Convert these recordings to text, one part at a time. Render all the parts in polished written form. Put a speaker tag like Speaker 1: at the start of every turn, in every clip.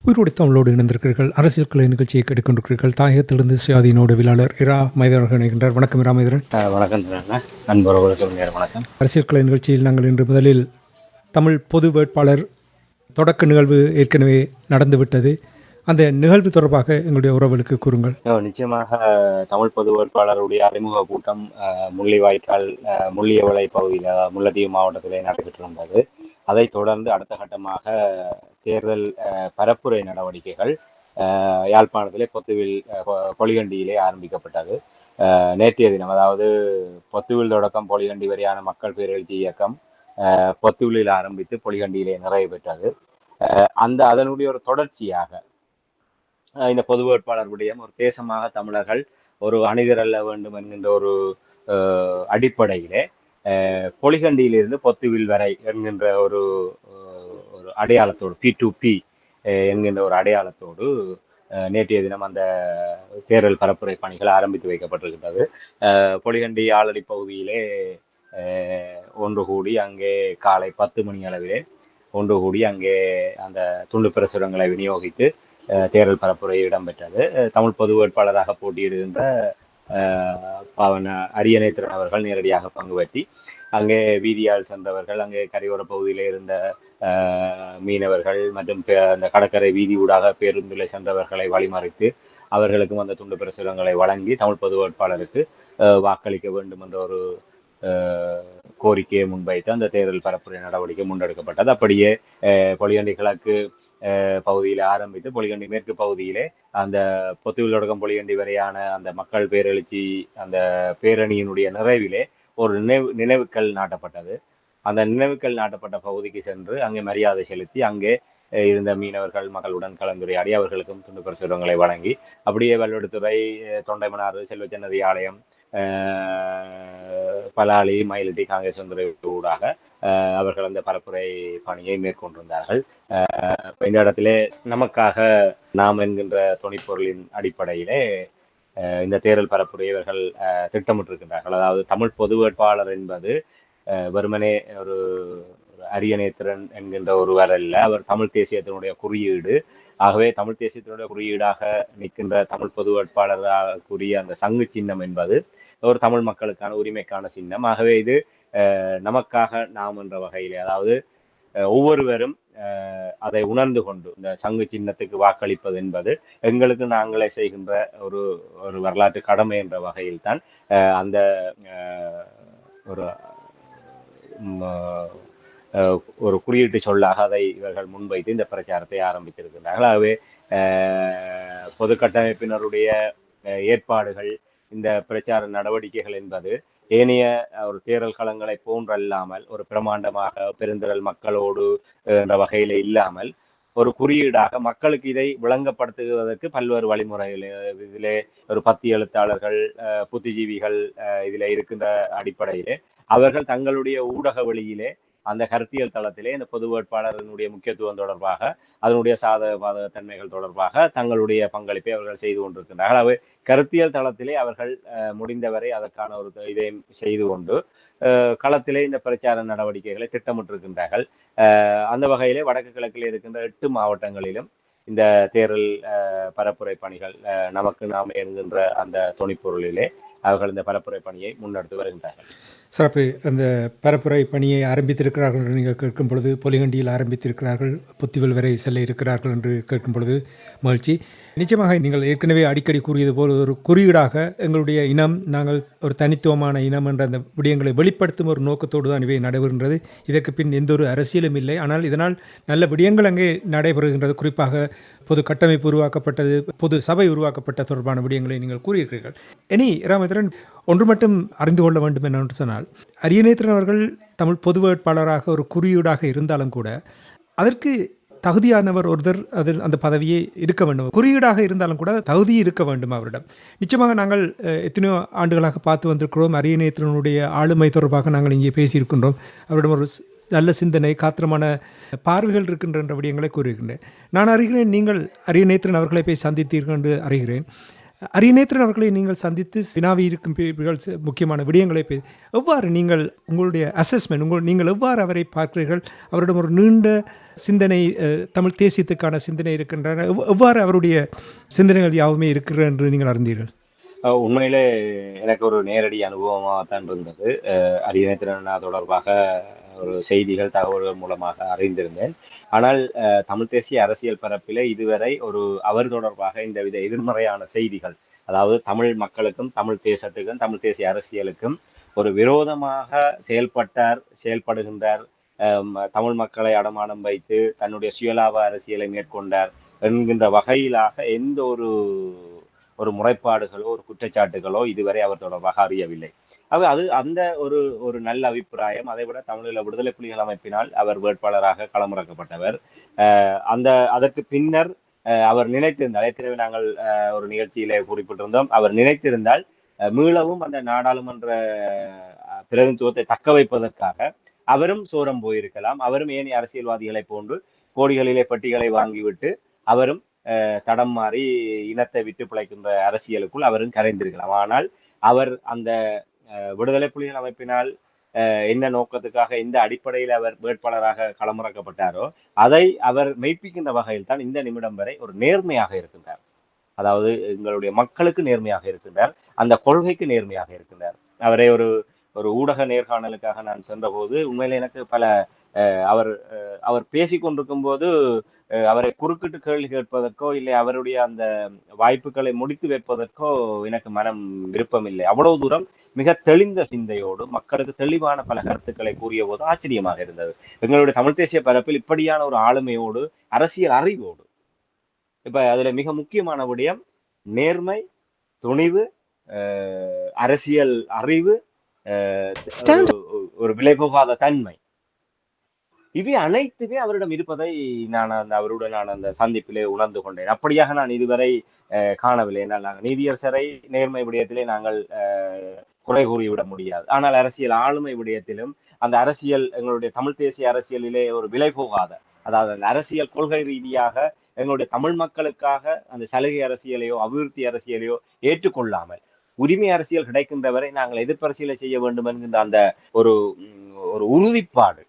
Speaker 1: உயிரோடு தமிழோடு இணைந்திருக்கிறீர்கள். அரசியல் கலை நிகழ்ச்சியை கேட்டுக்கொண்டிருக்கிறீர்கள். தாயகத்திலிருந்து சுயாதீன உடவியலாளர் இரா மைதரன் இணைகின்றார். வணக்கம் இரா மைதரன்.
Speaker 2: வணக்கம் நண்பர்களுக்கு வணக்கம்.
Speaker 1: அரசியல் கலை நிகழ்ச்சியில் நாங்கள் இன்று முதலில் தமிழ் பொது வேட்பாளர் தொடக்க நிகழ்வு ஏற்கனவே நடந்துவிட்டது. அந்த நிகழ்வு தொடர்பாக எங்களுடைய உறவுகளுக்கு கூறுங்கள்.
Speaker 2: நிச்சயமாக தமிழ் பொது வேட்பாளருடைய அறிமுக கூட்டம் முள்ளிவாய்க்கால் முள்ளியவளை பகுதியில் முல்லைத்தீவு மாவட்டத்திலே நடைபெற்றிருந்தது. அதைத் தொடர்ந்து அடுத்த கட்டமாக தேர்தல் பரப்புரை நடவடிக்கைகள் யாழ்ப்பாணத்திலே பொலிகண்டியிலே ஆரம்பிக்கப்பட்டது. நேற்றைய தினம், அதாவது பொத்துவில் தொடக்கம் பொலிகண்டி வரையான மக்கள் பேரெழுச்சி இயக்கம் பொத்துவிலில் ஆரம்பித்து பொலிகண்டியிலே நிறைவு பெற்றது. அதனுடைய ஒரு தொடர்ச்சியாக இந்த பொது வேட்பாளர் விடயம் ஒரு தேசமாக தமிழர்கள் ஒரு அணிதிரல்ல வேண்டும் என்கின்ற ஒரு அடிப்படையிலே பொலிகண்டியிலிருந்து பொத்துவில் வரை என்கின்ற ஒரு அடையாளத்தோடு P2P என்கின்ற ஒரு அடையாளத்தோடு நேற்றைய தினம் அந்த தேர்தல் பரப்புரை பணிகள் ஆரம்பித்து வைக்கப்பட்டிருக்கிறது. பொலிகண்டி ஆலடி பகுதியிலே ஒன்று கூடி அங்கே காலை 10 மணி அளவிலே ஒன்று கூடி அங்கே அந்த துண்டு பிரசுரங்களை விநியோகித்து தேர்தல் பரப்புரை இடம்பெற்றது. தமிழ் பொது வேட்பாளராக போட்டியிடுகின்ற அரியநேத்திரன் அவர்கள் நேரடியாக பங்கு பற்றி அங்கே வீதியால் சென்றவர்கள், அங்கே கரையோர பகுதியில் இருந்த மீனவர்கள் மற்றும் அந்த கடற்கரை வீதி ஊடாக பேருந்தில் சென்றவர்களை வழிமறைத்து அவர்களுக்கும் அந்த துண்டு பிரசுரங்களை வழங்கி தமிழ் பொது வேட்பாளருக்கு வாக்களிக்க வேண்டும் என்ற ஒரு கோரிக்கையை முன்வைத்து அந்த தேர்தல் பரப்புரை நடவடிக்கை முன்னெடுக்கப்பட்டது. அப்படியே பொலிகண்டி கிழக்கு பகுதியில் ஆரம்பித்து பொலிகண்டி மேற்கு பகுதியிலே அந்த பொத்துவில் தொடக்கம் பொலிகண்டி வரையான அந்த மக்கள் பேரெழுச்சி அந்த பேரணியினுடைய நிறைவிலே ஒரு நினைவுக்கல் நாட்டப்பட்டது. அந்த நினைவுக்கல் நாட்டப்பட்ட பகுதிக்கு சென்று அங்கே மரியாதை செலுத்தி அங்கே இருந்த மீனவர்கள் மக்களுடன் கலந்துரையாடி அவர்களுக்கும் துண்டு பிரசுரங்களை வழங்கி அப்படியே வல்வெடுத்துறை, தொண்டைமனாறு, செல்வச்சன்னதி ஆலயம், பலாலி, மயிலட்டி, காங்கிரஸ் ஊடாக அவர்கள் அந்த பரப்புரை பணியை மேற்கொண்டிருந்தார்கள். இந்த இடத்திலே நமக்காக நாம் என்கின்ற துணைப்பொருளின் அடிப்படையிலே இந்த தேர்தல் பரப்புரை இவர்கள் திட்டமிட்டிருக்கின்றார்கள். அதாவது தமிழ் பொது வேட்பாளர் என்பது வெறுமனே ஒரு அரியநேத்திரன் என்கின்ற ஒருவர் அல்ல, அவர் தமிழ் தேசியத்தினுடைய குறியீடு. ஆகவே தமிழ் தேசியத்தினுடைய குறியீடாக நிற்கின்ற தமிழ் பொது வேட்பாளராகக்கூடிய அந்த சங்கு சின்னம் என்பது ஒரு தமிழ் மக்களுக்கான உரிமைக்கான சின்னம். ஆகவே இது நமக்காக நாம் என்ற வகையிலே, அதாவது ஒவ்வொருவரும் அதை உணர்ந்து கொண்டு இந்த சங்கு சின்னத்துக்கு வாக்களிப்பது என்பது எங்களுக்கு நாங்களே செய்கின்ற ஒரு வரலாற்று கடமை என்ற வகையில் தான் அந்த ஒரு குறியீட்டு சொல்லாக அதை இவர்கள் முன்வைத்து இந்த பிரச்சாரத்தை ஆரம்பித்திருக்கிறார்கள். ஆகவே பொது கட்டமைப்பினருடைய ஏற்பாடுகள், இந்த பிரச்சார நடவடிக்கைகள் என்பது ஏனைய ஒரு தேர்தல் களங்களை போன்றல்லாமல் ஒரு பிரமாண்டமாக பெருந்திரள் மக்களோடு என்ற வகையில இல்லாமல் ஒரு குறியீடாக மக்களுக்கு இதை விளங்கப்படுத்துவதற்கு பல்வேறு வழிமுறைகள், இதிலே ஒரு 10 எழுத்தாளர்கள், புத்திஜீவிகள் இதில் இருக்கின்ற அடிப்படையிலே அவர்கள் தங்களுடைய ஊடக வழியிலே அந்த கருத்தியல் தளத்திலே இந்த பொது வேட்பாளரினுடைய முக்கியத்துவம் தொடர்பாக, அதனுடைய சாதக பாதக தன்மைகள் தொடர்பாக தங்களுடைய பங்களிப்பை அவர்கள் செய்து கொண்டிருக்கின்றார்கள். அவை கருத்தியல் தளத்திலே அவர்கள் முடிந்தவரை அதற்கான ஒரு இதை செய்து கொண்டு களத்திலே இந்த பிரச்சார நடவடிக்கைகளை திட்டமிட்டிருக்கின்றார்கள். அந்த வகையிலே வடக்கு கிழக்கில் இருக்கின்ற 8 மாவட்டங்களிலும் இந்த தேர்தல் பரப்புரை பணிகள் நமக்கு நாம் என்கின்ற அந்த துணைப்பொருளிலே அவர்கள் இந்த பரப்புரை பணியை முன்னெடுத்து வருகின்றார்கள்.
Speaker 1: சிறப்பு. அந்த பரப்புரை பணியை ஆரம்பித்திருக்கிறார்கள் என்று நீங்கள் கேட்கும் பொழுது, பொலிகண்டியில் ஆரம்பித்திருக்கிறார்கள், புத்திவில் வரை செல்ல இருக்கிறார்கள் என்று கேட்கும் பொழுது மகிழ்ச்சி. நிச்சயமாக நீங்கள் ஏற்கனவே அடிக்கடி கூறியது போல் ஒரு குறியீடாக எங்களுடைய இனம், நாங்கள் ஒரு தனித்துவமான இனம் என்ற அந்த விடயங்களை வெளிப்படுத்தும் ஒரு நோக்கத்தோடு தான் இவை நடைபெறுகின்றது. இதற்கு பின் எந்த ஒரு அரசியலும் இல்லை. ஆனால் இதனால் நல்ல விடயங்கள் அங்கே நடைபெறுகின்றது. குறிப்பாக பொது கட்டமைப்பு உருவாக்கப்பட்டது, பொது சபை உருவாக்கப்பட்ட தொடர்பான விடயங்களை நீங்கள் கூறியிருக்கிறீர்கள். இனி ராமேந்திரன், ஒன்று மட்டும் அறிந்து கொள்ள வேண்டும் என்று சொன்னால், அரியநேத்திரன் அவர்கள் தமிழ் பொது வேட்பாளராக ஒரு குறியீடாக இருந்தாலும் கூட அதற்கு தகுதியானவர் ஒருத்தர் அதில் அந்த பதவியை இருக்க வேண்டும். குறியீடாக இருந்தாலும் கூட தகுதி இருக்க வேண்டும் அவரிடம். நிச்சயமாக நாங்கள் எத்தனையோ ஆண்டுகளாக பார்த்து வந்திருக்கிறோம். அரியநேத்திரனுடைய ஆளுமை தொடர்பாக நாங்கள் இங்கே பேசியிருக்கின்றோம். அவரிடம் ஒரு நல்ல சிந்தனை, காத்திரமான பார்வைகள் இருக்கின்ற விடயங்களை கூறியிருக்கின்றேன். நான் அறிகிறேன், நீங்கள் அரியநேத்திரன் அவர்களை போய் சந்தித்தீர்கள் என்று அறிகிறேன். அரியநேத்திரன் அவர்களை நீங்கள் சந்தித்து வினாவி இருக்கும் முக்கியமான விடயங்களை எவ்வாறு நீங்கள் உங்களுடைய அசஸ்மெண்ட் நீங்கள் எவ்வாறு அவரை பார்க்கிறீர்கள்? அவரிடம் ஒரு நீண்ட சிந்தனை, தமிழ் தேசியத்துக்கான சிந்தனை இருக்கின்றன. எவ்வாறு அவருடைய சிந்தனைகள் யாவுமே இருக்கிறது என்று நீங்கள் அறிந்தீர்கள்?
Speaker 2: உண்மையிலே எனக்கு ஒரு நேரடி அனுபவமாக தான் இருந்தது. அரியநேத்திரன் தொடர்பாக ஒரு செய்திகள், தகவல்கள் மூலமாக அறிந்திருந்தேன். ஆனால் தமிழ் தேசிய அரசியல் பரப்பிலே இதுவரை அவர் தொடர்பாக இந்தவித எதிர்மறையான செய்திகள், அதாவது தமிழ் மக்களுக்கும் தமிழ் தேசத்துக்கும் தமிழ் தேசிய அரசியலுக்கும் ஒரு விரோதமாக செயல்படுகின்றார், தமிழ் மக்களை அடமானம் வைத்து தன்னுடைய சுயலாப அரசியலை மேற்கொண்டார் என்கின்ற வகையிலாக எந்த ஒரு முறைப்பாடுகளோ ஒரு குற்றச்சாட்டுகளோ இதுவரை அவர் தொடர்பாக அறியவில்லை. அது அந்த ஒரு நல்ல அபிப்பிராயம். அதைவிட தமிழீழ விடுதலை புலிகள் அமைப்பினால் அவர் வேட்பாளராக களமிறக்கப்பட்டவர். அதற்கு பின்னர் அவர் நினைத்திருந்தால், ஏற்கனவே நாங்கள் ஒரு நிகழ்ச்சியிலே குறிப்பிட்டிருந்தோம், அவர் நினைத்திருந்தால் மீளவும் அந்த நாடாளுமன்ற பிரதிநிதித்துவத்தை தக்க வைப்பதற்காக அவரும் சோரம் போயிருக்கலாம். அவரும் ஏனைய அரசியல்வாதிகளை போன்று கோடிகளிலே பெட்டிகளை வாங்கிவிட்டு அவரும் தடம் மாறி இனத்தை விட்டு பிழைக்கின்ற அரசியலுக்குள் அவரும் கரைந்திருக்கலாம். ஆனால் அவர் அந்த விடுதலை புலிகள் அமைப்பினால் என்ன நோக்கத்துக்காக எந்த அடிப்படையில் அவர் வேட்பாளராக களமிறக்கப்பட்டாரோ அதை அவர் மெய்ப்பிக்கின்ற வகையில் தான் இந்த நிமிடம் வரை ஒரு நேர்மையாக இருக்கின்றார். அதாவது எங்களுடைய மக்களுக்கு நேர்மையாக இருக்கின்றார், அந்த கொள்கைக்கு நேர்மையாக இருக்கின்றார். அவரை ஒரு ஊடக நேர்காணலுக்காக நான் சென்றபோது உண்மையில எனக்கு பல அவர் பேசிக் கொண்டிருக்கும் போது அவரை குறுக்கிட்டு கேள்வி கேட்பதற்கோ இல்லை அவருடைய அந்த வாய்ப்புகளை முடித்து வைப்பதற்கோ எனக்கு மனம் விருப்பம் இல்லை. அவ்வளவு தூரம் மிக தெளிந்த சிந்தையோடு மக்களுக்கு தெளிவான பல கருத்துக்களை கூறிய போது ஆச்சரியமாக இருந்தது. எங்களுடைய தமிழ் தேசிய பரப்பில் இப்படியான ஒரு ஆளுமையோடு அரசியல் அறிவோடு, இப்ப அதுல மிக முக்கியமான விடயம் நேர்மை, துணிவு, அரசியல் அறிவு, ஒரு விலை போகாத தன்மை, இவை அனைத்துமே அவரிடம் இருப்பதை நான் அவருடன் அந்த சந்திப்பிலே உணர்ந்து கொண்டேன். அப்படியாக நான் இதுவரை காணவில்லை. என்னால் நாங்கள் நீதியரசரை நேர்மை விடயத்திலே நாங்கள் குறை கூறிவிட முடியாது. ஆனால் அரசியல் ஆளுமை விடயத்திலும் அந்த அரசியல் எங்களுடைய தமிழ் தேசிய அரசியலிலே ஒரு விலை போகாத, அதாவது அந்த அரசியல் கொள்கை ரீதியாக எங்களுடைய தமிழ் மக்களுக்காக அந்த சலுகை அரசியலையோ அபிவிருத்தி அரசியலையோ ஏற்றுக்கொள்ளாமல் உரிமை அரசியல் கிடைக்கின்ற வரை நாங்கள் எதிர்ப்பரசியலை செய்ய வேண்டும் என்கின்ற அந்த ஒரு உறுதிப்பாடு,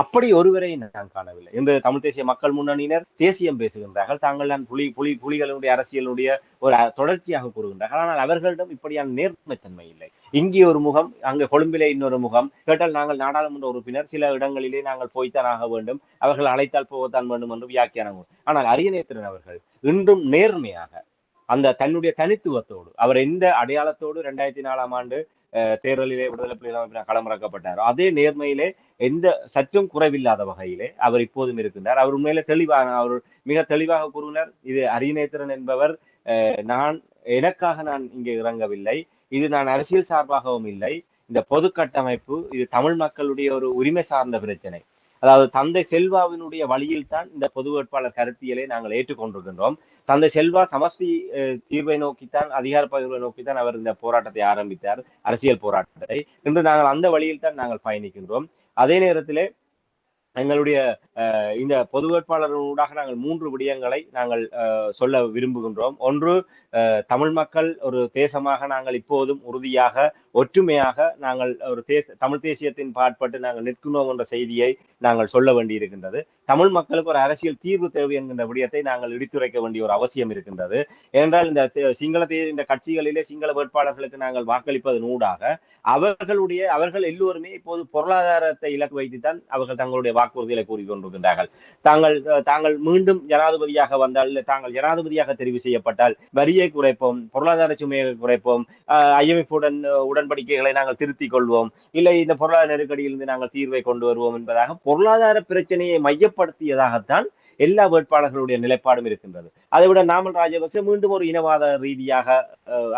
Speaker 2: அப்படி ஒருவரை நான் காணவில்லை. இந்த தமிழ் தேசிய மக்கள் முன்னணியினர் தேசியம் பேசுகின்றார்கள், தாங்கள் தான் புலிகளுடைய அரசியலுடைய ஒரு தொடர்ச்சியாக கூறுகின்றார்கள். ஆனால் அவர்களிடம் இப்படியான நேர்மைத்தன்மை இல்லை. இங்கே ஒரு முகம், அங்கு கொழும்பிலே இன்னொரு முகம். கேட்டால் நாங்கள் நாடாளுமன்ற உறுப்பினர், சில இடங்களிலே நாங்கள் போய்த்தான் ஆக வேண்டும், அவர்கள் அழைத்தால் போகத்தான் வேண்டும் என்று வியாக்கியானம். ஆனால் அரியநேத்திரன் அவர்கள் இன்றும் நேர்மையாக அந்த தன்னுடைய தனித்துவத்தோடு, அவர் எந்த அடையாளத்தோடு 2004ஆம் ஆண்டு தேர்தலிலே விடுதலை புலிகள் அமைப்பினர் களமிறக்கப்பட்டாரோ அதே நேர்மையிலே எந்த சற்றும் குறைவில்லாத வகையிலே அவர் இப்போதும் இருக்கின்றார். அவர் உண்மையில அவர் மிக தெளிவாக கூறினார், இது அரியநேத்திரன் என்பவர் எனக்காக நான் இங்கே இறங்கவில்லை, இது நான் அரசியல் சார்பாகவும் இல்லை, இந்த பொது கட்டமைப்பு இது தமிழ் மக்களுடைய ஒரு உரிமை சார்ந்த பிரச்சனை. அதாவது தந்தை செல்வாவினுடைய வழியில் தான் இந்த பொது வேட்பாளர் கருத்தியலை நாங்கள் ஏற்றுக்கொண்டிருக்கின்றோம். தந்தை செல்வா சமஷ்டி தீர்வை நோக்கித்தான், அதிகார பகிர்வை நோக்கித்தான் அவர் இந்த போராட்டத்தை ஆரம்பித்தார், அரசியல் போராட்டத்தை. இன்று நாங்கள் அந்த வழியில் தான் நாங்கள் பயணிக்கின்றோம். அதே நேரத்திலே எங்களுடைய இந்த பொது வேட்பாளர்களூடாக நாங்கள் 3 விடயங்களை நாங்கள் சொல்ல விரும்புகின்றோம். ஒன்று, தமிழ் மக்கள் ஒரு தேசமாக நாங்கள் இப்போதும் உறுதியாக ஒற்றுமையாக நாங்கள் ஒரு தமிழ் தேசியத்தின் பாட்பட்டு நாங்கள் நிற்கின்றோம் என்ற செய்தியை நாங்கள் சொல்ல வேண்டியிருக்கின்றது. தமிழ் மக்களுக்கு ஒரு அரசியல் தீர்வு தேவை என்கின்ற விடயத்தை நாங்கள் எடுத்துரைக்க வேண்டிய ஒரு அவசியம் இருக்கின்றது. ஏனென்றால் இந்த கட்சிகளிலே சிங்கள வேட்பாளர்களுக்கு நாங்கள் வாக்களிப்பதன் ஊடாக அவர்கள் எல்லோருமே இப்போது பொருளாதாரத்தை இலக்கு வைத்துத்தான் அவர்கள் தங்களுடைய வாக்குறுதிகளை கூறிக்கொண்டிருக்கின்றார்கள். தாங்கள் மீண்டும் ஜனாதிபதியாக வந்தால், தாங்கள் ஜனாதிபதியாக தெரிவு செய்யப்பட்டால் வரியை குறைப்போம், பொருளாதார சுமையை குறைப்போம், IMF உடன்படிக்கைகளை நாங்கள் திருத்திக் கொள்வோம், இல்லை இந்த பொருளாதார நெருக்கடியிலிருந்து நாங்கள் தீர்வை கொண்டு வருவோம் என்பதாக பொருளாதார பிரச்சனையை மையப்படுத்தியதாகத்தான் எல்லா வேட்பாளர்களுடைய நிலைப்பாடும் இருக்கின்றது. அதை விட நாமல் ராஜபக்சே மீண்டும் ஒரு இனவாத ரீதியாக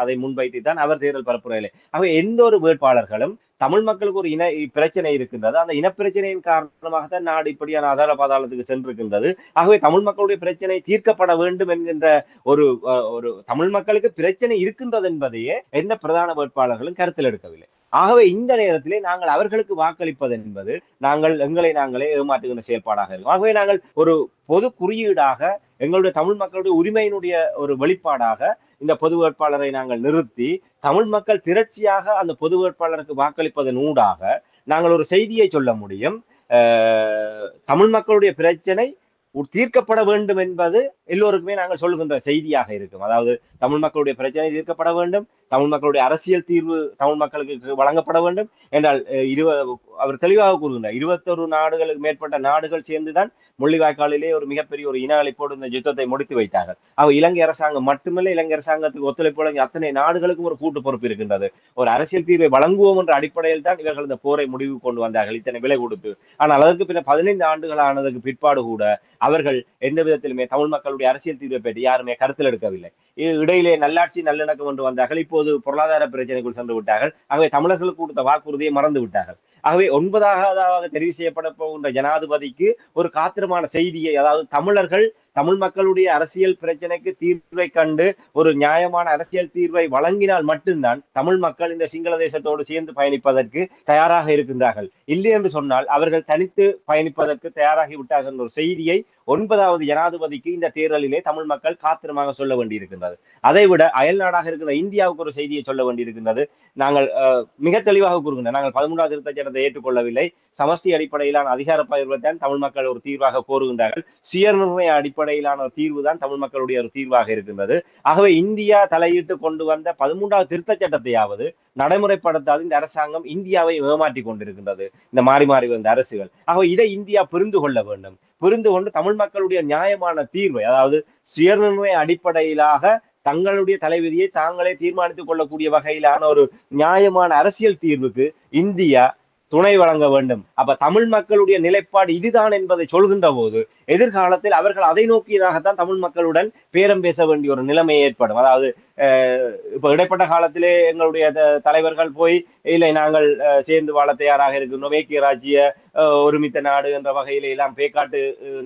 Speaker 2: அதை முன்வைத்துத்தான் அவர் தேர்தல் பரப்புரையிலே. ஆகவே எந்த ஒரு வேட்பாளர்களும் தமிழ் மக்களுக்கு ஒரு பிரச்சனை இருக்கின்றது, அந்த இனப்பிரச்சனையின் காரணமாகத்தான் நாடு இப்படியான அதால பாதாளத்துக்கு சென்றிருக்கின்றது. ஆகவே தமிழ் மக்களுடைய பிரச்சனை தீர்க்கப்பட வேண்டும் என்கின்ற ஒரு தமிழ் மக்களுக்கு பிரச்சனை இருக்கின்றது என்பதையே எந்த பிரதான வேட்பாளர்களும் கருத்தில் எடுக்கவில்லை. ஆகவே இந்த நேரத்திலே நாங்கள் அவர்களுக்கு வாக்களிப்பது என்பது எங்களை நாங்களே ஏமாற்றுகின்ற செயல்பாடாக இருக்கும். ஆகவே நாங்கள் ஒரு பொது குறியீடாக எங்களுடைய தமிழ் மக்களுடைய உரிமையினுடைய ஒரு வெளிப்பாடாக இந்த பொது வேட்பாளரை நாங்கள் நிறுத்தி தமிழ் மக்கள் திரட்சியாக அந்த பொது வேட்பாளருக்கு வாக்களிப்பதன் ஊடாக நாங்கள் ஒரு செய்தியை சொல்ல முடியும். தமிழ் மக்களுடைய பிரச்சனை தீர்க்கப்பட வேண்டும் என்பது எல்லோருக்குமே நாங்கள் சொல்லுகின்ற செய்தியாக இருக்கும். அதாவது தமிழ் மக்களுடைய பிரச்சனை தீர்க்கப்பட வேண்டும், தமிழ் மக்களுடைய அரசியல் தீர்வு தமிழ் மக்களுக்கு வழங்கப்பட வேண்டும் என்றால் அவர் தெளிவாக கூறுகின்றார். 21 நாடுகளுக்கு மேற்பட்ட நாடுகள் சேர்ந்துதான் முள்ளிவாய்க்காலிலே ஒரு மிகப்பெரிய ஒரு இன அழிப்போடு இந்த யுத்தத்தை முடித்து வைத்தார்கள். அவர் இலங்கை அரசாங்கம் மட்டுமல்ல, இலங்கை அரசாங்கத்துக்கு ஒத்துழைப்பு வழங்கி அத்தனை நாடுகளுக்கும் ஒரு கூட்டு பொறுப்பு இருக்கின்றது. ஒரு அரசியல் தீர்வை வழங்குவோம் என்ற அடிப்படையில் தான் இவர்கள் இந்த போரை முடிவு கொண்டு வந்தார்கள், இத்தனை விலை கொடுத்து. ஆனால் அதற்கு பின்னர் 15 ஆண்டுகள் ஆனதுக்கு பிற்பாடு கூட அவர்கள் எந்த விதத்திலுமே தமிழ் மக்களுடைய அரசியல் தீர்வை பற்றி யாருமே கருத்தில் எடுக்கவில்லை. இடையிலே நல்லாட்சி நல்லிணக்கம் என்று வந்தார்கள், இப்போது பொருளாதார பிரச்சனைக்குள் சென்று விட்டார்கள். ஆகவே தமிழர்களுக்கு கொடுத்த வாக்குறுதியை மறந்து விட்டார்கள். ஆகவே 9வது தெரிவு செய்யப்பட போகின்ற ஜனாதிபதிக்கு ஒரு காத்திரமான செய்தியை, அதாவது தமிழ் மக்களுடைய அரசியல் பிரச்சனைக்கு தீர்வை கண்டு ஒரு நியாயமான அரசியல் தீர்வை வழங்கினால் மட்டும்தான் தமிழ் மக்கள் இந்த சிங்கள தேசத்தோடு சேர்ந்து பயணிப்பதற்கு தயாராக இருக்கின்றார்கள். இல்லை என்று சொன்னால் அவர்கள் தனித்து பயணிப்பதற்கு தயாராகி விட்டார்கள் என்ற ஒரு செய்தியை 9வது ஜனாதிபதிக்கு இந்த தேர்தலிலே தமிழ் மக்கள் காத்திரமாக சொல்ல வேண்டியிருக்கின்றது. அதைவிட அயல் நாடாக இருக்கிற இந்தியாவுக்கு ஒரு செய்தியை சொல்ல வேண்டியிருக்கின்றது. நாங்கள் மிக தெளிவாக கூறுகின்றோம், நாங்கள் 13வது திருத்தச் சட்டத்தை ஏற்றுக்கொள்ளவில்லை. சமஷ்டி அடிப்படையிலான அதிகார பகிர்வைத்தான் தமிழ் மக்கள் ஒரு தீர்வாக கோருகின்றார்கள். சுயநிர்ணய அடிப்படையிலான ஒரு தீர்வு தான் தமிழ் மக்களுடைய ஒரு தீர்வாக இருக்கின்றது. ஆகவே இந்தியா தலையிட்டு கொண்டு வந்த 13வது திருத்தச் சட்டத்தையாவது நடைமுறைப்படுத்தாது இந்த அரசாங்கம் இந்தியாவை ஏமாற்றி கொண்டிருக்கின்றது, இந்த மாறி மாறி வந்த அரசுகள். ஆகவே இதை இந்தியா புரிந்து கொள்ள வேண்டும். புரிந்து கொண்டு தமிழ் மக்களுடைய நியாயமான தீர்வை, அதாவது சுயநிர்ணய அடிப்படையிலாக தங்களுடைய தலைவிதியை தாங்களே தீர்மானித்துக் கொள்ளக்கூடிய வகையிலான ஒரு நியாயமான அரசியல் தீர்வுக்கு இந்தியா துணை வழங்க வேண்டும். அப்ப தமிழ் மக்களுடைய நிலைப்பாடு இதுதான் என்பதை சொல்கின்ற போது எதிர்காலத்தில் அவர்கள் அதை நோக்கியதாகத்தான் தமிழ் மக்களுடன் பேரம் பேச வேண்டிய ஒரு நிலைமை ஏற்படும். அதாவது இப்ப இடைப்பட்ட காலத்திலே எங்களுடைய தலைவர்கள் போய் இல்லை நாங்கள் சேர்ந்து வாழ தயாராக இருக்கின்றோம், ஐக்கிய ராஜ்ய ஒருமித்த நாடு என்ற வகையில எல்லாம் பேக்காட்டு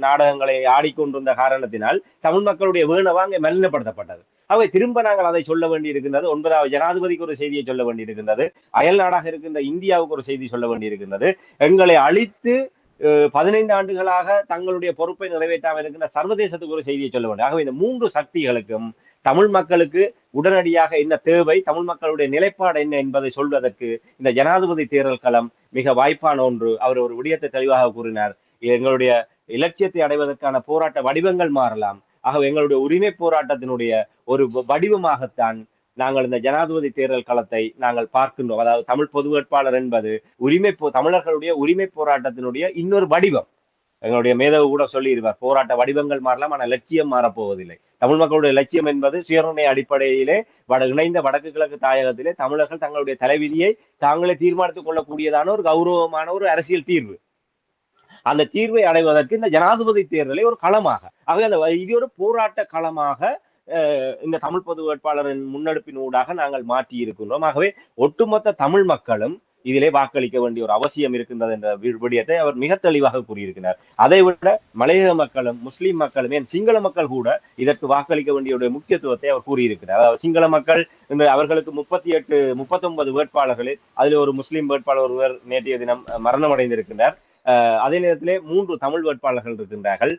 Speaker 2: நாடகங்களை ஆடிக்கொண்டிருந்த காரணத்தினால் தமிழ் மக்களுடைய வேணவாங்க மலினப்படுத்தப்பட்டது. அவை திரும்ப நாங்கள் அதை சொல்ல வேண்டி இருக்கின்றது. 9வது ஜனாதிபதிக்கு ஒரு செய்தியை சொல்ல வேண்டி இருக்கின்றது. அயல் நாடாக இருக்கின்ற இந்தியாவுக்கு ஒரு செய்தி சொல்ல வேண்டி இருக்கின்றது. எங்களை அழித்து 15 ஆண்டுகளாக தங்களுடைய பொறுப்பை நிறைவேற்றாமல் இருக்கின்ற சர்வதேசத்துக்கு ஒரு செய்தியை சொல்ல வேண்டும். ஆகவே இந்த 3 சக்திகளுக்கும் தமிழ் மக்களுக்கு உடனடியாக என்ன தேவை, தமிழ் மக்களுடைய நிலைப்பாடு என்ன என்பதை சொல்வதற்கு இந்த ஜனாதிபதி தேர்தல் களம் மிக வாய்ப்பான ஒன்று. அவர் ஒரு விடயத்தை தெளிவாக கூறினார். எங்களுடைய இலட்சியத்தை அடைவதற்கான போராட்ட வடிவங்கள் மாறலாம். ஆகவே எங்களுடைய உரிமை போராட்டத்தினுடைய ஒரு வடிவமாகத்தான் நாங்கள் இந்த ஜனாதிபதி தேர்தல் களத்தை நாங்கள் பார்க்கின்றோம். அதாவது தமிழ் பொது வேட்பாளர் என்பது தமிழர்களுடைய உரிமை போராட்டத்தினுடைய இன்னொரு வடிவம். எங்களுடைய மேதகு கூட சொல்லியிருப்பார், போராட்ட வடிவங்கள் மாறலாம், ஆனால் லட்சியம் மாறப்போவதில்லை. தமிழ் மக்களுடைய லட்சியம் என்பது சுயநிர்ணய அடிப்படையிலே இணைந்த வடக்கு கிழக்கு தாயகத்திலே தமிழர்கள் தங்களுடைய தலைவிதியை தாங்களே தீர்மானித்துக் கொள்ளக்கூடியதான ஒரு கௌரவமான ஒரு அரசியல் தீர்வு. அந்த தீர்வை அடைவதற்கு இந்த ஜனாதிபதி தேர்தலை ஒரு களமாக, ஆகவே அந்த இது ஒரு போராட்ட களமாக இந்த தமிழ் பொது வேட்பாளரின் முன்னெடுப்பின் ஊடாக நாங்கள் மாற்றி இருக்கின்றோம். ஆகவே ஒட்டுமொத்த தமிழ் மக்களும் இதிலே வாக்களிக்க வேண்டிய ஒரு அவசியம் இருக்கின்றது என்ற விடயத்தை அவர் மிக தெளிவாக கூறியிருக்கிறார். அதை விட மலையக மக்களும் முஸ்லிம் மக்களும் ஏன் சிங்கள மக்கள் கூட இதற்கு வாக்களிக்க வேண்டிய முக்கியத்துவத்தை அவர் கூறியிருக்கிறார். அதாவது சிங்கள மக்கள் அவர்களுக்கு 39 வேட்பாளர்களில் அதில் ஒரு முஸ்லிம் வேட்பாளர் ஒருவர் நேற்றைய தினம் மரணம் அடைந்திருக்கின்றார். அதே நேரத்திலே 3 தமிழ் வேட்பாளர்கள் இருக்கின்றார்கள்.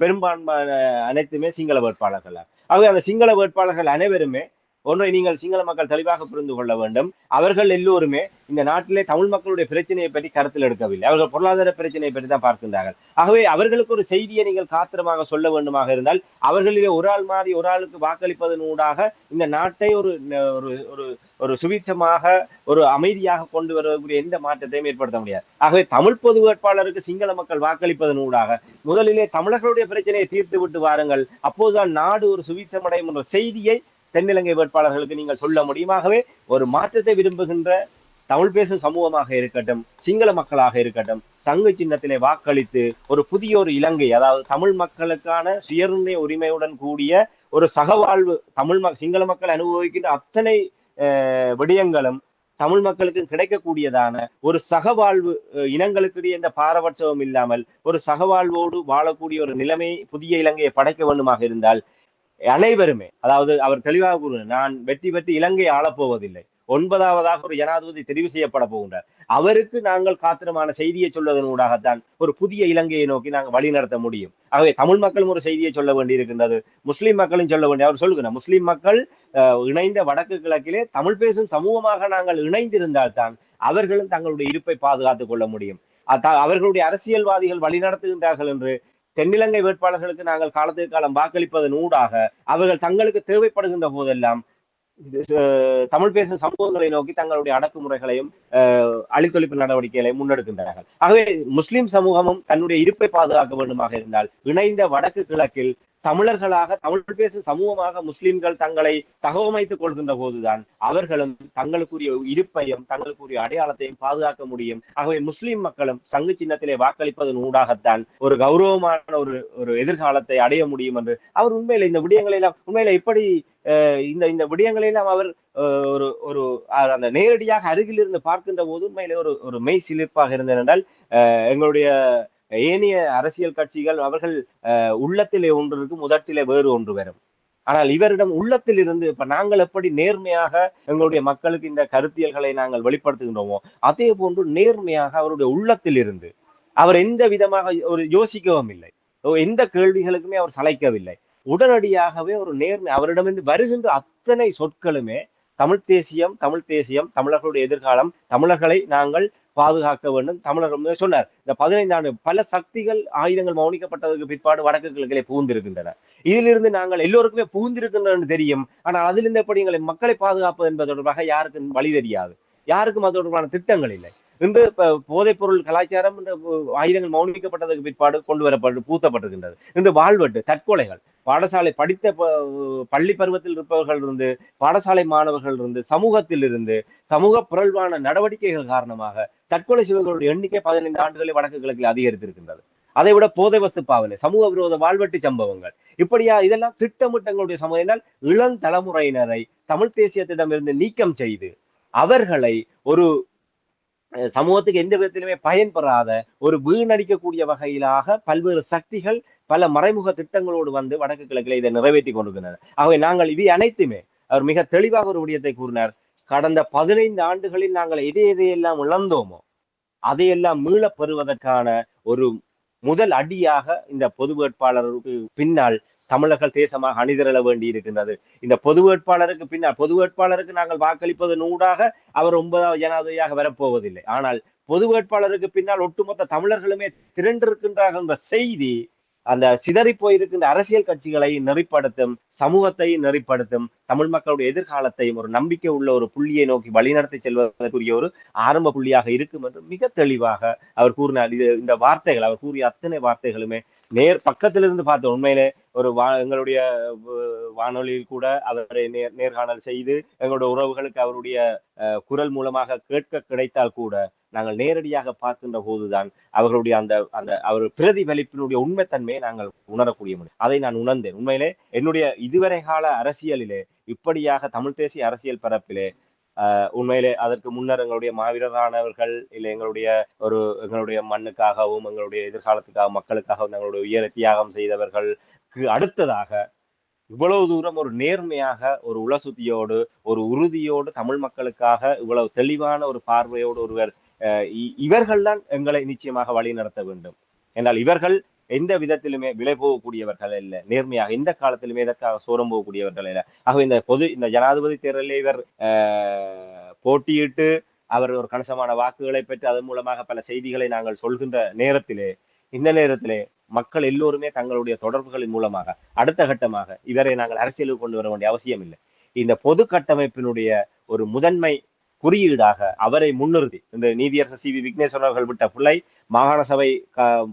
Speaker 2: பெரும்பான்மையான அனைத்துமே சிங்கள வேட்பாளர்கள். ஆகவே அந்த சிங்கள வேட்பாளர்கள் அனைவருமே ஒன்றை நீங்கள் சிங்கள மக்கள் தெளிவாக புரிந்து கொள்ள வேண்டும். அவர்கள் எல்லோருமே இந்த நாட்டிலே தமிழ் மக்களுடைய பிரச்சனையை பற்றி கருத்தில் எடுக்கவில்லை. அவர்கள் பொருளாதார பிரச்சனையை பற்றி தான் பார்க்கின்றார்கள். ஆகவே அவர்களுக்கு ஒரு செய்தியை நீங்கள் காத்திரமாக சொல்ல வேண்டுமாக இருந்தால் அவர்களிலே ஒரு ஆள் மாறி ஒரு ஆளுக்கு வாக்களிப்பதன் ஊடாக இந்த நாட்டை ஒரு சுபீட்சமாக ஒரு அமைதியாக கொண்டு வருவதற்குரிய எந்த மாற்றத்தையும் ஏற்படுத்த முடியாது. ஆகவே தமிழ் பொது வேட்பாளருக்கு சிங்கள மக்கள் வாக்களிப்பதன் ஊடாக முதலிலே தமிழர்களுடைய பிரச்சனையை தீர்த்து விட்டு வாருங்கள், அப்போதுதான் நாடு ஒரு சுபீட்சமடையும் என்ற செய்தியை தென்னிலங்கை வேட்பாளர்களுக்கு நீங்கள் சொல்ல முடியுமாகவே ஒரு மாற்றத்தை விரும்புகின்ற தமிழ் பேசும் சமூகமாக இருக்கட்டும், சிங்கள மக்களாக இருக்கட்டும், சங்கு சின்னத்திலே வாக்களித்து ஒரு புதிய ஒரு இலங்கை, அதாவது தமிழ் மக்களுக்கான சுயநிர்ணய உரிமையுடன் கூடிய ஒரு சகவாழ்வு, சிங்கள மக்கள் அனுபவிக்கின்ற அத்தனை விடயங்களும் தமிழ் மக்களுக்கு கிடைக்கக்கூடியதான ஒரு சகவாழ்வு, இனங்களுக்கிடையே எந்த பாரபட்சமும் இல்லாமல் ஒரு சகவாழ்வோடு வாழக்கூடிய ஒரு நிலைமை புதிய இலங்கையை படைக்க வேண்டுமாக இருந்தால் அனைவருமே, அதாவது அவர் தெளிவாக கூறுகிறார், நான் வெற்றி பெற்று இலங்கையை ஆளப்போவதில்லை, 9வதாக ஒரு ஜனாதிபதி தெரிவு செய்யப்பட போகின்றார். அவருக்கு நாங்கள் காத்திரமான செய்தியை சொல்வதனூடாகத்தான் ஒரு புதிய இலங்கையை நோக்கி நாங்கள் வழி நடத்த முடியும். ஆகவே தமிழ் மக்களும் ஒரு செய்தியை சொல்ல வேண்டியிருக்கின்றது, முஸ்லிம் மக்களும் சொல்ல வேண்டிய அவர் சொல்லுகிறார், முஸ்லிம் மக்கள் இணைந்த வடக்கு கிழக்கிலே தமிழ் பேசும் சமூகமாக நாங்கள் இணைந்திருந்தால்தான் அவர்களும் தங்களுடைய இருப்பை பாதுகாத்துக் கொள்ள முடியும். அவர்களுடைய அரசியல்வாதிகள் வழிநடத்துகின்றார்கள் என்று தென்னிலங்கை வேட்பாளர்களுக்கு நாங்கள் காலத்துக்கு காலம் வாக்களிப்பதன் ஊடாக அவர்கள் தங்களுக்கு தேவைப்படுகின்ற போதெல்லாம் தமிழ் பேசும் சமூகங்களை நோக்கி தங்களுடைய அடக்குமுறைகளையும் அழித்தொழிப்பு நடவடிக்கைகளையும் முன்னெடுக்கின்றார்கள். ஆகவே முஸ்லிம் சமூகமும் தன்னுடைய இருப்பை பாதுகாக்க வேண்டுமாக இருந்தால் இணைந்த வடக்கு கிழக்கில் தமிழர்களாக தமிழ் பேசும் சமூகமாக முஸ்லிம்கள் தங்களை தகவமைத்துக் கொள்கின்ற போதுதான் அவர்களும் தங்களுக்குரிய இருப்பையும் தங்களுக்குரிய அடையாளத்தையும் பாதுகாக்க முடியும். ஆகவே முஸ்லிம் மக்களும் சங்கு சின்னத்திலே வாக்களிப்பதன் ஊடாகத்தான் ஒரு கௌரவமான ஒரு எதிர்காலத்தை அடைய முடியும் என்று அவர் உண்மையில இந்த விடயங்களை எல்லாம் உண்மையில எப்படி இந்த இந்த விடயங்களை எல்லாம் அவர் ஒரு ஒரு அந்த நேரடியாக அருகில் இருந்து பார்க்கின்ற போது உண்மையிலே ஒரு மெய் சிலிர்ப்பாக இருந்தது என்றால் எங்களுடைய ஏனைய அரசியல் கட்சிகள் அவர்கள் உள்ளத்திலே ஒன்று இருக்கும், முதட்டிலே வேறு ஒன்று வரும். ஆனால் இவரிடம் உள்ளத்தில் இருந்து இப்ப நாங்கள் எப்படி நேர்மையாக எங்களுடைய மக்களுக்கு இந்த கருத்தியல்களை நாங்கள் வெளிப்படுத்துகின்றோமோ அதே போன்று நேர்மையாக அவருடைய உள்ளத்தில் இருந்து அவர் எந்த விதமாக ஒரு யோசிக்கவும் இல்லை, எந்த கேள்விகளுக்குமே அவர் சளைக்கவில்லை. உடனடியாகவே ஒரு நேர்மை அவரிடமிருந்து வருகின்ற அத்தனை சொற்களுமே தமிழ் தேசியம், தமிழ் தேசியம், தமிழர்களுடைய எதிர்காலம், தமிழர்களை நாங்கள் பாதுகாக்க வேண்டும். தமிழர் சொன்னார், இந்த 15 ஆண்டு பல சக்திகள் ஆயுதங்கள் மௌனிக்கப்பட்டதற்கு பிற்பாடு வடக்கு கிழக்கிலே புகுந்திருக்கின்றன. இதிலிருந்து நாங்கள் எல்லோருக்குமே புகுந்திருக்கின்றன தெரியும். ஆனால் அதிலிருந்து எப்படி எங்களை மக்களை பாதுகாப்பது என்பது தொடர்பாக யாருக்கும் வழி தெரியாது, யாருக்கும் அது தொடர்பான திட்டங்கள் இல்லை. இன்று போதைப் பொருள் கலாச்சாரம் ஆயுதங்கள் மௌனிக்கப்பட்டதற்கு பிற்பாடு கொண்டு வரப்பட்டு பூத்தப்பட்டிருக்கின்றது. இன்று வாழ்வெட்டு, தற்கொலைகள், பாடசாலை படித்த பள்ளி பருவத்தில் இருப்பவர்கள் இருந்து, பாடசாலை மாணவர்கள் இருந்து, சமூகத்தில் இருந்து சமூக புரள்வான நடவடிக்கைகள் காரணமாக தற்கொலை செய்வர்களுடைய எண்ணிக்கை 15 ஆண்டுகளில் வடக்கு கிழக்கில் அதிகரித்திருக்கின்றது. அதை விட போதை வஸ்து பாவனை, சமூக விரோத வாழ்வெட்டு சம்பவங்கள், இப்படியா இதெல்லாம் திட்டமிட்டங்களுடைய சமூகத்தினால் இளம் தலைமுறையினரை தமிழ் தேசியத்திடமிருந்து நீக்கம் செய்து அவர்களை ஒரு சமூகத்துக்கு எந்த விதத்திலுமே பயன்பெறாத ஒரு வீணடிக்கக்கூடிய வகையிலாக பல்வேறு சக்திகள் பல மறைமுக திட்டங்களோடு வந்து வடக்கு கிழக்கில் இதை நிறைவேற்றி கொண்டிருக்கின்றனர். ஆகவே நாங்கள் இவை அனைத்துமே அவர் மிக தெளிவாக ஒரு விடயத்தை கூறினார். கடந்த 15 ஆண்டுகளில் நாங்கள் எதையெல்லாம் இழந்தோமோ அதையெல்லாம் மீளப் பெறுவதற்கான ஒரு முதல் அடியாக இந்த பொது வேட்பாளருக்கு பின்னால் தமிழர்கள் தேசமாக அணிதிரள வேண்டி இருக்கின்றது. இந்த பொது வேட்பாளருக்கு பின்னால் பொது வேட்பாளருக்கு நாங்கள் வாக்களிப்பதன் ஊடாக அவர் 9வது ஜனாதிபதியாக வரப்போவதில்லை. ஆனால் பொது வேட்பாளருக்கு பின்னால் ஒட்டுமொத்த தமிழர்களுமே திரண்டிருக்கின்றார்கள் என்ற செய்தி அந்த சிதறி போயிருக்கின்ற அரசியல் கட்சிகளை நெறிப்படுத்தும், சமூகத்தை நெறிப்படுத்தும், தமிழ் மக்களுடைய எதிர்காலத்தையும் ஒரு நம்பிக்கை உள்ள ஒரு புள்ளியை நோக்கி வழிநடத்தி செல்வதற்குரிய ஒரு ஆரம்ப புள்ளியாக இருக்கும் என்று மிக தெளிவாக அவர் கூறினார். இந்த வார்த்தைகள் அவர் கூறிய அத்தனை வார்த்தைகளுமே பக்கத்திலிருந்து பார்த்த உண்மையிலே ஒரு எங்களுடைய வானொலியில் கூட அவரை நேர்காணல் செய்து எங்களுடைய உறவுகளுக்கு அவருடைய குரல் மூலமாக கேட்க கிடைத்தால் கூட நாங்கள் நேரடியாக பார்க்கின்ற போதுதான் அவர்களுடைய அந்த அந்த அவர் பிரதிபலிப்பினுடைய உண்மைத்தன்மையை நாங்கள் உணரக்கூடிய முடியும். அதை நான் உணர்ந்தேன். உண்மையிலே என்னுடைய இதுவரை கால அரசியலிலே இப்படியாக தமிழ் தேசிய அரசியல் பரப்பிலே உண்மையிலே அதற்கு முன்னர் எங்களுடைய மாவீரரானவர்கள் இல்லை எங்களுடைய மண்ணுக்காகவும் எங்களுடைய எதிர்காலத்துக்காக மக்களுக்காகவும் எங்களுடைய உயர தியாகம் செய்தவர்களுக்கு அடுத்ததாக இவ்வளவு தூரம் ஒரு நேர்மையாக ஒரு உளசுத்தியோடு ஒரு உறுதியோடு தமிழ் மக்களுக்காக இவ்வளவு தெளிவான ஒரு பார்வையோடு ஒருவர் இவர்கள்தான் எங்களை நிச்சயமாக வழி நடத்த வேண்டும் என்றால் இவர்கள் எந்த விதத்திலுமே விலை போகக்கூடியவர்கள் இல்லை, நேர்மையாக எந்த காலத்திலுமே இதற்காக சோரம் போகக்கூடியவர்கள் இல்லை. ஆகவே இந்த ஜனாதிபதி தேர்தலில் இவர் போட்டியிட்டு அவர் ஒரு கணிசமான வாக்குகளை பெற்று அதன் மூலமாக பல செய்திகளை நாங்கள் சொல்கின்ற நேரத்திலே இந்த நேரத்திலே மக்கள் எல்லோருமே தங்களுடைய தொடர்புகளின் மூலமாக அடுத்த கட்டமாக இவரை நாங்கள் அரசியலுக்கு கொண்டு வர வேண்டிய அவசியம் இல்லை. இந்த பொது கட்டமைப்பினுடைய ஒரு முதன்மை குறியீடாக அவரை முன்னிறுத்தி இந்த நீதியரசர் சி வி விக்னேஸ்வரன் அவர்கள் விட்ட பிள்ளை மாகாண சபை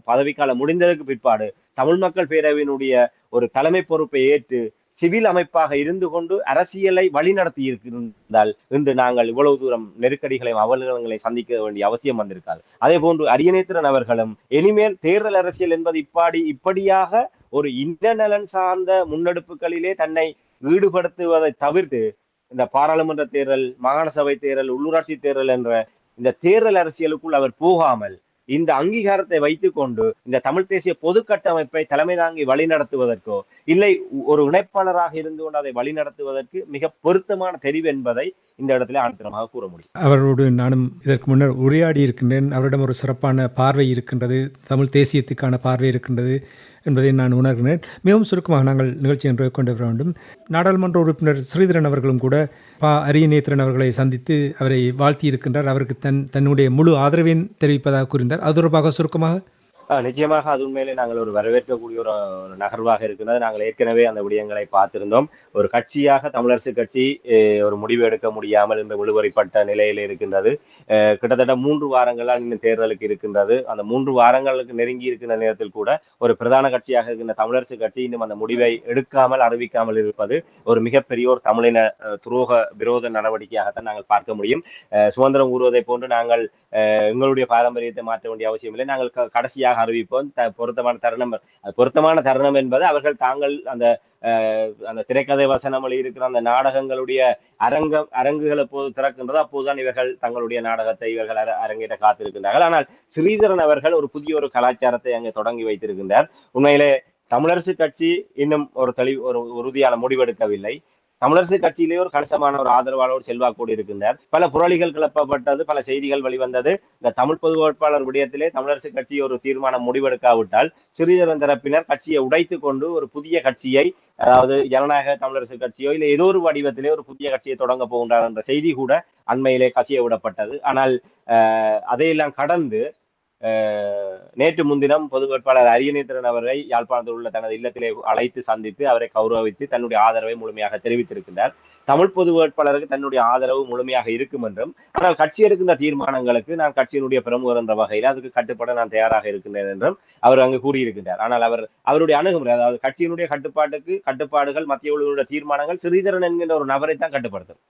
Speaker 2: பதவிக்காலம் முடிந்ததற்கு பிற்பாடு தமிழ் மக்கள் பேரவையினுடைய ஒரு தலைமை பொறுப்பை ஏற்று சிவில் அமைப்பாக இருந்து கொண்டு அரசியலை வழிநடத்தி இருக்கின்றால் இன்று நாங்கள் இவ்வளவு தூரம் நெருக்கடிகளையும் அவலங்களை சந்திக்க வேண்டிய அவசியம் வந்திருக்காது. அதே போன்று அரியநேத்திரன் அவர்களும் இனிமேல் தேர்தல் அரசியல் என்பது இப்படியாக ஒரு இன நலன் சார்ந்த முன்னெடுப்புகளிலே தன்னை ஈடுபடுத்துவதை தவிர்த்து இந்த பாராளுமன்ற தேர்தல், மாகாண சபை தேர்தல், உள்ளூராட்சி தேர்தல் என்ற இந்த தேர்தல் அரசியலுக்குள் அவர் போகாமல் இந்த அங்கீகாரத்தை வைத்துக் கொண்டு இந்த தமிழ் தேசிய பொது கட்டமைப்பை தலைமை தாங்கி வழிநடத்துவதற்கோ இல்லை ஒரு இணைப்பாளராக இருந்து கொண்டு அதை வழிநடத்துவதற்கு மிக பொருத்தமான தெரிவு என்பதை இந்த இடத்துல ஆணித்தரமாக கூற முடியும்.
Speaker 1: அவரோடு நானும் இதற்கு முன்னர் உரையாடி இருக்கின்றேன். அவரிடம் ஒரு சிறப்பான பார்வை இருக்கின்றது, தமிழ் தேசியத்துக்கான பார்வை இருக்கின்றது என்பதை நான் உணர்கிறேன். மிகவும் சுருக்கமாக நாங்கள் நிகழ்ச்சி என்று கொண்டு வர வேண்டும். நாடாளுமன்ற உறுப்பினர் ஸ்ரீதரன் அவர்களும் கூட அரியநேத்திரன் அவர்களை சந்தித்து அவரை வாழ்த்தி இருக்கின்றார். அவருக்கு தன்னுடைய முழு ஆதரவையும் தெரிவிப்பதாக கூறினார். அது தொடர்பாக சுருக்கமாக.
Speaker 2: நிச்சயமாக அது உண்மையிலே நாங்கள் ஒரு வரவேற்கக்கூடிய ஒரு நகர்வாக இருக்கிறது. நாங்கள் ஏற்கனவே அந்த விடயங்களை பார்த்திருந்தோம். ஒரு கட்சியாக தமிழரசு கட்சி ஒரு முடிவு எடுக்க முடியாமல் இந்த விழுவறைப்பட்ட நிலையில் இருக்கின்றது. கிட்டத்தட்ட 3 வாரங்களால் இன்னும் தேர்தலுக்கு இருக்கின்றது. அந்த 3 வாரங்களுக்கு நெருங்கி இருக்கின்ற நேரத்தில் கூட ஒரு பிரதான கட்சியாக இருக்கின்ற தமிழரசு கட்சி இன்னும் அந்த முடிவை எடுக்காமல் அறிவிக்காமல் இருப்பது ஒரு மிகப்பெரிய ஒரு தமிழின துரோக விரோத நடவடிக்கையாகத்தான் நாங்கள் பார்க்க முடியும். சுதந்திரம் கூறுவதை போன்று நாங்கள் எங்களுடைய பாரம்பரியத்தை மாற்ற வேண்டிய அவசியம் இல்லை. நாங்கள் கடைசியாக அறிவிப்போம். பொருத்தமான தருணம் என்பது அவர்கள் தாங்கள் அந்த திரைக்கதை வசனம் இருக்கிற அந்த நாடகங்களுடைய அரங்குகள் எப்போது திறக்கின்றதோ அப்போதுதான் இவர்கள் தங்களுடைய நாடகத்தை இவர்கள் அரங்கேற்ற காத்திருக்கின்றார்கள். ஆனால் ஸ்ரீதரன் அவர்கள் ஒரு புதிய ஒரு கலாச்சாரத்தை அங்கே தொடங்கி வைத்திருக்கின்றார். உண்மையிலே தமிழரசு கட்சி இன்னும் ஒரு உறுதியான முடிவெடுக்கவில்லை. தமிழரசு கட்சியிலே ஒரு கணிசமான ஒரு ஆதரவாளோடு செல்வாக்கோடு இருக்கின்றார். பல புரளிகள் கிளப்பப்பட்டது, பல செய்திகள் வெளிவந்தது. இந்த தமிழ் பொது வேட்பாளர் விடயத்திலே தமிழரசு கட்சி ஒரு தீர்மானம் முடிவெடுக்காவிட்டால் ஸ்ரீதரன் தரப்பினர் கட்சியை உடைத்து கொண்டு ஒரு புதிய கட்சியை, அதாவது ஜனநாயக தமிழரசு கட்சியோ இல்லை ஏதோ ஒரு வடிவத்திலே ஒரு புதிய கட்சியை தொடங்க போகின்றார் என்ற செய்தி கூட அண்மையிலே கசிய விடப்பட்டது. ஆனால் அதையெல்லாம் கடந்து நேற்று முன்தினம் பொது வேட்பாளர் அரியநேத்திரன் அவரை யாழ்ப்பாணத்தில் உள்ள தனது இல்லத்திலே அழைத்து சந்தித்து அவரை கௌரவித்து தன்னுடைய ஆதரவை முழுமையாக தெரிவித்திருக்கின்றார். தமிழ் பொது வேட்பாளருக்கு தன்னுடைய ஆதரவு முழுமையாக இருக்கும் என்றும், ஆனால் கட்சி எடுக்கின்ற தீர்மானங்களுக்கு நான் கட்சியினுடைய பிரமுகர் என்ற வகையில் அதுக்கு கட்டுப்பட நான் தயாராக இருக்கின்றேன் என்றும் அவர் அங்கு கூறியிருக்கின்றார். ஆனால் அவருடைய அணுகுமுறை, அதாவது கட்சியினுடைய கட்டுப்பாடுகள் மத்திய குழுவினுடைய தீர்மானங்கள் ஸ்ரீதரன் என்கின்ற ஒரு நபரை தான் கட்டுப்படுத்தும்.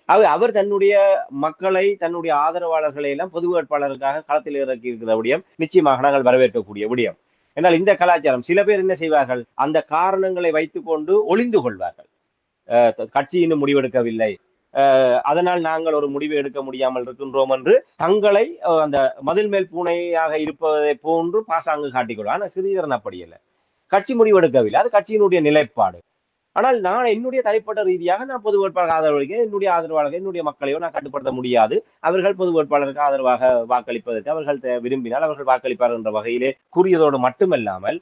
Speaker 2: அவர் தன்னுடைய மக்களை, தன்னுடைய ஆதரவாளர்களை எல்லாம் பொது வேட்பாளருக்காக களத்தில் இறக்கி இருக்கிற விடயம் நிச்சயமாக நாங்கள் வரவேற்கக்கூடிய விடயம். என்றால் இந்த கலாச்சாரம் சில பேர் என்ன செய்வார்கள், அந்த காரணங்களை வைத்துக் கொண்டு ஒளிந்து கொள்வார்கள். கட்சி இன்னும் முடிவெடுக்கவில்லை, அதனால் நாங்கள் ஒரு முடிவு எடுக்க முடியாமல் இருக்கின்றோம் என்று தங்களை அந்த மதில் மேல் பூனையாக இருப்பதை போன்று பாசாங்கு காட்டிக்கொள்வார். ஆனால் ஸ்ரீதரன் அப்படி இல்லை, கட்சி முடிவெடுக்கவில்லை, அது கட்சியினுடைய நிலைப்பாடு. ஆனால் நான் என்னுடைய தனிப்பட்ட ரீதியாக நான் பொது வேட்பாளருக்கு ஆதரவளிக்க என்னுடைய ஆதரவாளர்கள் என்னுடைய மக்களையோ நான் கட்டுப்படுத்த முடியாது. அவர்கள் பொது வேட்பாளருக்கு ஆதரவாக வாக்களிப்பதற்கு அவர்கள் விரும்பினால் அவர்கள் வாக்களிப்பார் என்ற வகையிலே கூறியதோடு மட்டுமல்லாமல்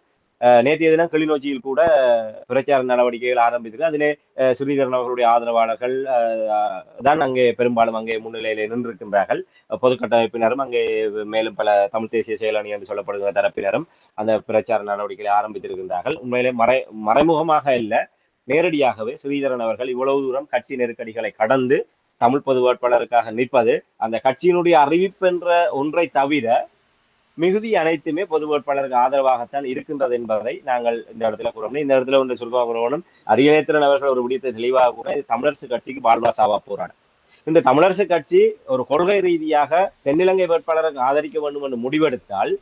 Speaker 2: நேற்றைய தினம் கிளிநொச்சியில் கூட பிரச்சார நடவடிக்கைகள் ஆரம்பித்தது. அதிலே ஸ்ரீதரன் அவர்களுடைய ஆதரவாளர்கள் தான் அங்கே பெரும்பாலும் அங்கே முன்னிலையிலே நின்றிருக்கின்றார்கள். பொது கட்டமைப்பினரும் அங்கே மேலும் பல தமிழ் தேசிய செயலணி என்று சொல்லப்படுகிற தரப்பினரும் அந்த பிரச்சார நடவடிக்கைகளை ஆரம்பித்திருக்கின்றார்கள். உண்மையிலே மறைமுகமாக இல்லை, நேரடியாகவே ஸ்ரீதரன் அவர்கள் இவ்வளவு தூரம் கட்சி நெருக்கடிகளை கடந்து தமிழ் பொது வேட்பாளருக்காக நிற்பது அந்த கட்சியினுடைய அறிவிப்பு என்ற ஒன்றை தவிர மிகுதி அனைத்துமே பொது வேட்பாளருக்கு ஆதரவாகத்தான் இருக்கின்றது என்பதை நாங்கள் இந்த இடத்துல கூறணும். இந்த இடத்துல வந்து சொல்வாக அரியநேத்திரன் அவர்கள் ஒரு விடயத்தை தெளிவாக கூட தமிழரசு கட்சிக்கு பால்வா சாவா போராடும். இந்த தமிழரசு கட்சி ஒரு கொள்கை ரீதியாக தென்னிலங்கை வேட்பாளருக்கு ஆதரிக்க வேண்டும் என்று முடிவெடுத்தால்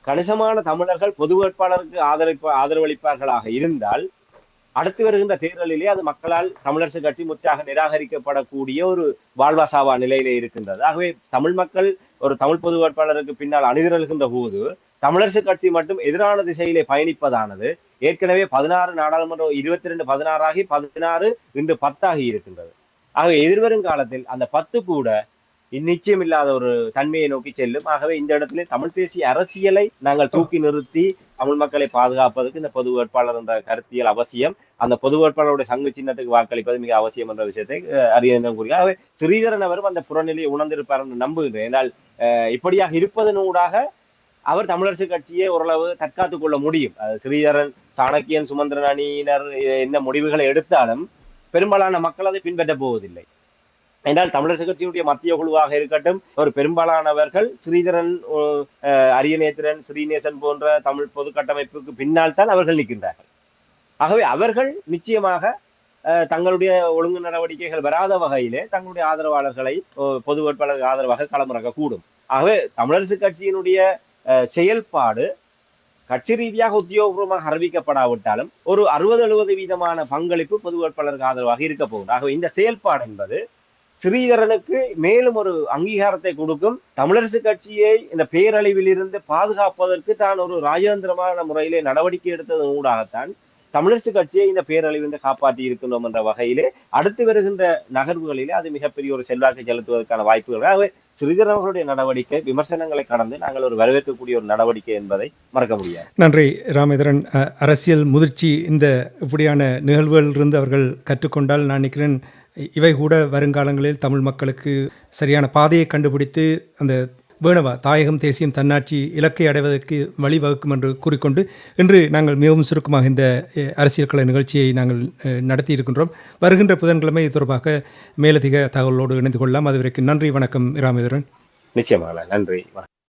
Speaker 2: கணிசமான தமிழர்கள் பொது வேட்பாளருக்கு ஆதரவளிப்பார்களாக இருந்தால் அடுத்து வருகின்ற தேர்தலிலே அது மக்களால் தமிழரசு கட்சி முற்றாக நிராகரிக்கப்படக்கூடிய ஒரு வாழ்வாசாவா நிலையிலே இருக்கின்றது. ஆகவே தமிழ் மக்கள் ஒரு தமிழ் பொது வேட்பாளருக்கு பின்னால் அணிதிரள்கின்ற போது தமிழரசு கட்சி மட்டும் எதிரான திசையிலே பயணிப்பதானது ஏற்கனவே 16 நாடாளுமன்றம் 22 16 ஆகி 16 இன்று 10 ஆகி இருக்கின்றது. ஆகவே எதிர்வரும் காலத்தில் அந்த 10 கூட நிச்சயம் இல்லாத ஒரு தன்மையை நோக்கி செல்லும். ஆகவே இந்த இடத்துல தமிழ் தேசிய அரசியலை நாங்கள் தூக்கி நிறுத்தி தமிழ் மக்களை பாதுகாப்பதற்கு இந்த பொது வேட்பாளர் என்ற கருத்தியல் அவசியம். அந்த பொது வேட்பாளருடைய சங்கு சின்னத்துக்கு வாக்களிப்பது மிக அவசியம் என்ற விஷயத்தை அறிய கூறுகிறார். ஆகவே ஸ்ரீதரன் அவரும் அந்த புறநிலையை உணர்ந்திருப்பார் என்று நம்புகிறேன். ஏனால் இப்படியாக இருப்பதனூடாக அவர் தமிழரசு கட்சியை ஓரளவு தற்காத்துக் கொள்ள முடியும். ஸ்ரீதரன், சாணக்கியன், சுமந்திரன் அணியினர் என்ன முடிவுகளை எடுத்தாலும் பெரும்பாலான மக்கள் அதை பின்பற்ற போவதில்லை. என்றால் தமிழரசு கட்சியினுடைய மத்திய குழுவாக இருக்கட்டும் ஒரு பெரும்பாலானவர்கள் ஸ்ரீதரன், அரியநேத்திரன், ஸ்ரீநேசன் போன்ற தமிழ் பொது கட்டமைப்புக்கு பின்னால் தான் அவர்கள் நிற்கின்றார்கள். ஆகவே அவர்கள் நிச்சயமாக தங்களுடைய ஒழுங்கு நடவடிக்கைகள் வராத வகையிலே தங்களுடைய ஆதரவாளர்களை பொது வேட்பாளருக்கு ஆதரவாக களமிறக்க கூடும். ஆகவே தமிழரசு கட்சியினுடைய செயல்பாடு கட்சி ரீதியாக உத்தியோகபூர்வமாக அறிவிக்கப்படாவிட்டாலும் ஒரு 60-70% பங்களிப்பு பொது வேட்பாளருக்கு ஆதரவாக இருக்க போகுது. ஆகவே இந்த செயல்பாடு என்பது ஸ்ரீதரனுக்கு மேலும் ஒரு அங்கீகாரத்தை கொடுக்கும். தமிழரசு கட்சியை இந்த பேரழிவில் இருந்து பாதுகாப்பதற்கு தான் ஒரு ராஜேந்திரமான முறையிலே நடவடிக்கை எடுத்ததன் ஊடாகத்தான் தமிழரசு கட்சியை இந்த பேரழிவிலிருந்து காப்பாற்றி இருக்கின்றோம் என்ற வகையிலே அடுத்து வருகின்ற நகர்வுகளிலே அது மிகப்பெரிய ஒரு செல்வாக்கை செலுத்துவதற்கான வாய்ப்புகள். ஆகவே சிறிதரன் அவர்களுடைய நடவடிக்கை விமர்சனங்களை கடந்து நாங்கள் ஒரு வரவேற்கக்கூடிய ஒரு நடவடிக்கை என்பதை மறக்க முடியாது.
Speaker 1: நன்றி ராமேந்திரன். அரசியல் முதிர்ச்சி இந்த இப்படியான நிகழ்வுகளிலிருந்து அவர்கள் கற்றுக்கொண்டால் நான் நினைக்கிறேன் இவை கூட வருங்காலங்களில் தமிழ் மக்களுக்கு சரியான பாதையை கண்டுபிடித்து அந்த வேணவா தாயகம் தேசியம் தன்னாட்சி இலக்கை அடைவதற்கு வழிவகுக்கும் என்று கூறிக்கொண்டு இன்று நாங்கள் மிகவும் சுருக்கமாக இந்த அரசியல் கள நிகழ்ச்சியை நாங்கள் நடத்தி இருக்கின்றோம். வருகின்ற புதன்கிழமை இது தொடர்பாக மேலதிக தகவலோடு இணைந்து கொள்ளலாம். அதுவரைக்கும் நன்றி, வணக்கம் ராமேந்திரன்.
Speaker 2: நிச்சயமாக நன்றி.